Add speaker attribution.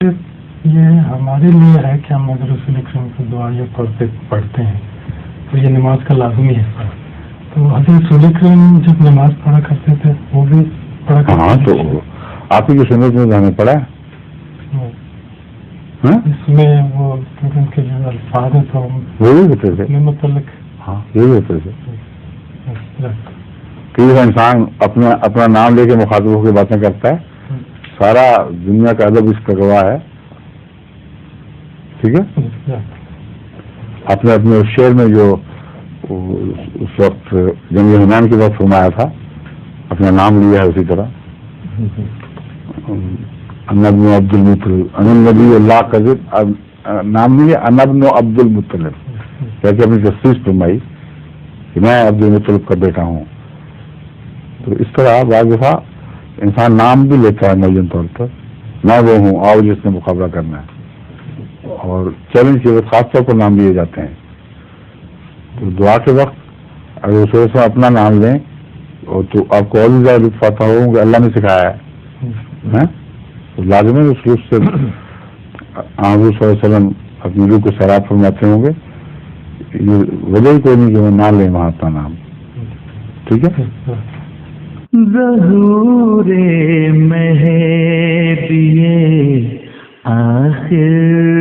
Speaker 1: یہ ہمارے لیے ہے کہ ہم اگر رسول اکرم کی دعا یا پڑھتے ہیں تو یہ نماز کا لازمی حصہ ہے. تو حضرت رسول اکرم جب نماز پڑھا کرتے تھے وہ بھی پڑھا کرتے.
Speaker 2: ہاں تو آپ کی سنت میں ہمیں پڑھا
Speaker 1: اس میں وہ ان کے جو الفاظ ہیں تو
Speaker 2: وہی ہوتے تھے.
Speaker 1: متعلق
Speaker 2: ہاں یہی ہوتے تھے کہ انسان اپنا نام لے کے مخاطب ہو کے باتیں کرتا ہے. سارا دنیا کا ادب اس کا گواہ ہے. ٹھیک ہے. اپنے اس شعر میں جو اس وقت جنگ حنین کے وقت فرمایا تھا اپنا نام لیا ہے اسی طرح انبن عبد المطلب النبی اللہ کا نام نہیں ہے انبن عبد المطلب کہتے اپنی تصدیق فرمائی کہ میں عبد المطلب کا بیٹا ہوں. تو اس طرح بعض دفعہ انسان نام بھی لیتا ہے معین طور پر میں وہ ہوں آؤ جس نے مقابلہ کرنا ہے اور چیلنج کے وقت خاص طور پر نام لیے جاتے ہیں. تو دعا کے وقت اگر اس وجہ سے اپنا نام لیں اور تو آپ کو اور بھی زیادہ لطف آتا ہو کہ اللہ نے سکھایا ہے تو لازم ہے اس لطف سے حضور صلی اللہ علیہ وسلم اپنی روح کو سیراب فرماتے ہوں گے. یہ وجہ ہی کوئی نہیں کہ وہ نہ لیں وہاں اپنا نام. ٹھیک ہے.
Speaker 3: ظہور مہدی آخر